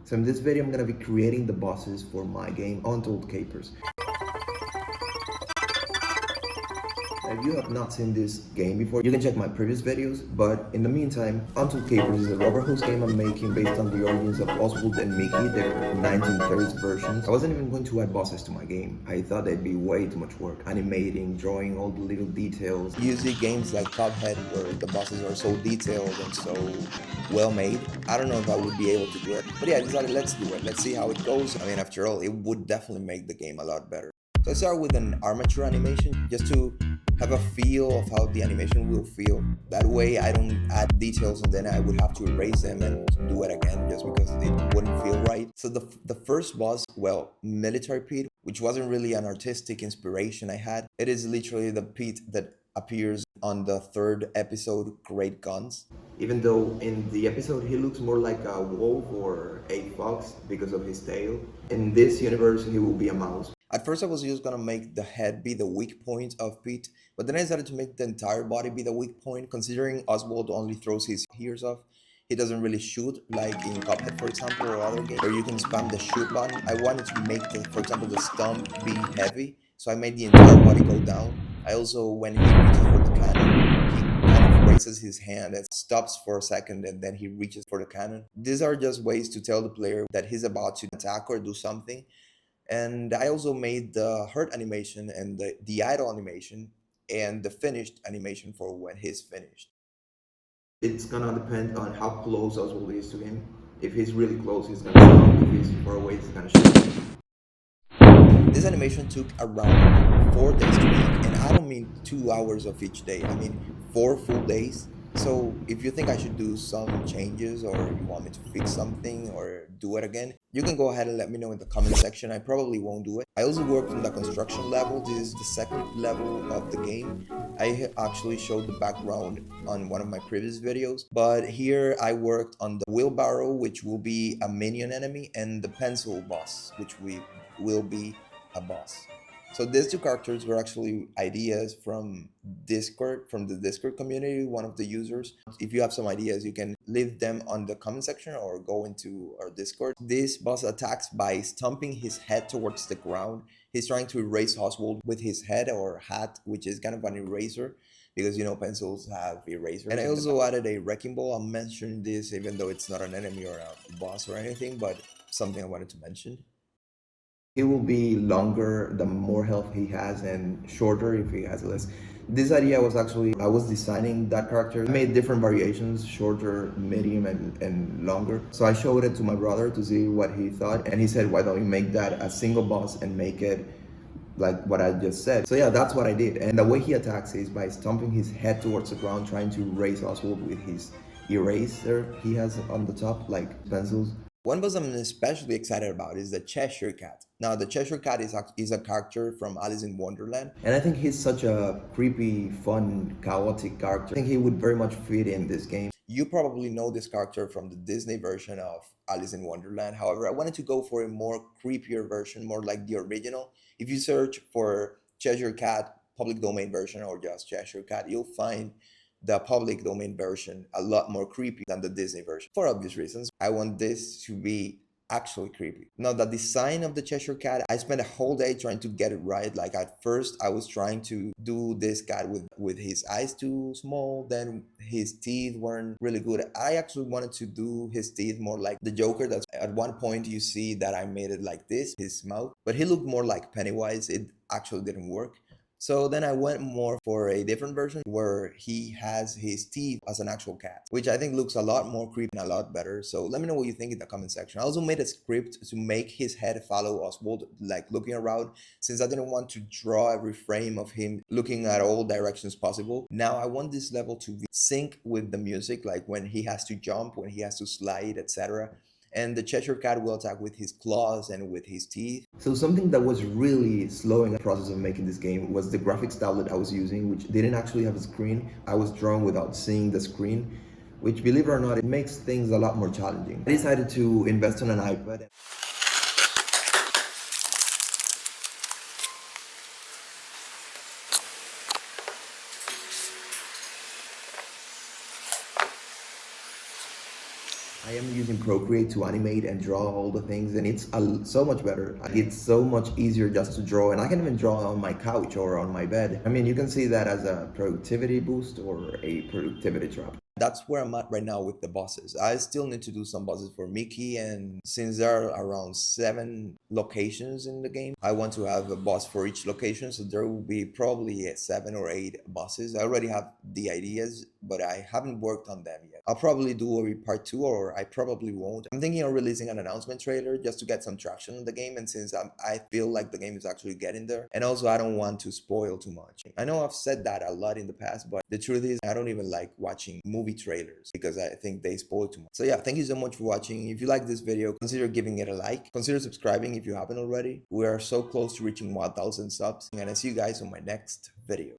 So in this video I'm gonna be creating the bosses for my game Untold Capers. If you have not seen this game before, you can check my previous videos, but in the meantime, Untold Capers is a Rubberhose game I'm making based on the origins of Oswald and Mickey, their 1930s versions. I wasn't even going to add bosses to my game. I thought it'd be way too much work, animating, drawing all the little details. Usually games like Cuphead where the bosses are so detailed and so well made. I don't know if I would be able to do it. But yeah, I decided let's do it. Let's see how it goes. I mean, after all, it would definitely make the game a lot better. So I start with an armature animation just to have a feel of how the animation will feel. That way I don't add details and then I would have to erase them and do it again just because it wouldn't feel right. So the first boss, well, Military Pete, which wasn't really an artistic inspiration I had. It is literally the Pete that appears on the third episode, Great Guns. Even though in the episode he looks more like a wolf or a fox because of his tail, in this universe he will be a mouse. At first I was just gonna make the head be the weak point of Pete, but then I decided to make the entire body be the weak point, considering Oswald only throws his ears off. He doesn't really shoot like in Cuphead, for example, or other games where you can spam the shoot button. I wanted to make, for example, the stump be heavy, so I made the entire body go down. I also, when he reaches for the cannon, he kind of raises his hand and stops for a second and then he reaches for the cannon. These are just ways to tell the player that he's about to attack or do something. And I also made the hurt animation and the idle animation and the finished animation for when he's finished. It's gonna depend on how close Oswald is to him. If he's really close, he's gonna stop. If he's far away, he's gonna shoot. This animation took around 4 days to make, and I don't mean 2 hours of each day. I mean 4 full days. So if you think I should do some changes or you want me to fix something or do it again, you can go ahead and let me know in the comment section. I probably won't do it. I also worked on the construction level. This is the second level of the game. I actually showed the background on one of my previous videos, but here I worked on the wheelbarrow, which will be a minion enemy, and the pencil boss, which will be a boss. So these two characters were actually ideas from Discord, from the Discord community, one of the users. If you have some ideas, you can leave them on the comment section or go into our Discord. This boss attacks by stomping his head towards the ground. He's trying to erase Oswald with his head or hat, which is kind of an eraser because you know pencils have erasers. And I also added a wrecking ball. I'm mentioning this even though it's not an enemy or a boss or anything, but something I wanted to mention. He will be longer the more health he has and shorter if he has less. This idea was actually, I was designing that character. I made different variations, shorter, medium, and longer. So I showed it to my brother to see what he thought. And he said, why don't you make that a single boss and make it like what I just said. So yeah, that's what I did. And the way he attacks is by stomping his head towards the ground, trying to raise Oswald with his eraser he has on the top, like pencils. One boss I'm especially excited about is the Cheshire Cat. Now, the Cheshire Cat is a character from Alice in Wonderland. And I think he's such a creepy, fun, chaotic character. I think he would very much fit in this game. You probably know this character from the Disney version of Alice in Wonderland. However, I wanted to go for a more creepier version, more like the original. If you search for Cheshire Cat public domain version or just Cheshire Cat, you'll find the public domain version a lot more creepy than the Disney version. For obvious reasons, I want this to be actually creepy. Now, the design of the Cheshire Cat, I spent a whole day trying to get it right. Like at first, I was trying to do this cat with his eyes too small, then his teeth weren't really good. I actually wanted to do his teeth more like the Joker. That's at one point you see that I made it like this, his mouth, but he looked more like Pennywise. It actually didn't work. So then I went more for a different version where he has his teeth as an actual cat, which I think looks a lot more creepy and a lot better. So let me know what you think in the comment section. I also made a script to make his head follow Oswald, like looking around, since I didn't want to draw every frame of him looking at all directions possible. Now I want this level to sync with the music, like when he has to jump, when he has to slide, etc. And the Cheshire Cat will attack with his claws and with his teeth. So something that was really slowing the process of making this game was the graphics tablet I was using, which didn't actually have a screen. I was drawing without seeing the screen, which, believe it or not, it makes things a lot more challenging. I decided to invest on an iPad. I am using Procreate to animate and draw all the things, and it's so much better. It's so much easier just to draw, and I can even draw on my couch or on my bed. I mean, you can see that as a productivity boost or a productivity trap. That's where I'm at right now with the bosses. I still need to do some bosses for Mickey, and since there are around 7 locations in the game, I want to have a boss for each location. So there will be probably 7 or 8 bosses. I already have the ideas, but I haven't worked on them yet. I'll probably do a part 2, or I probably won't. I'm thinking of releasing an announcement trailer just to get some traction in the game, and since I feel like the game is actually getting there, and also I don't want to spoil too much. I know I've said that a lot in the past, but the truth is I don't even like watching movie trailers because I think they spoil too much. So yeah, thank you so much for watching. If you like this video, consider giving it a like. Consider subscribing if you haven't already. We are so close to reaching 1,000 subs, and I see you guys on my next video.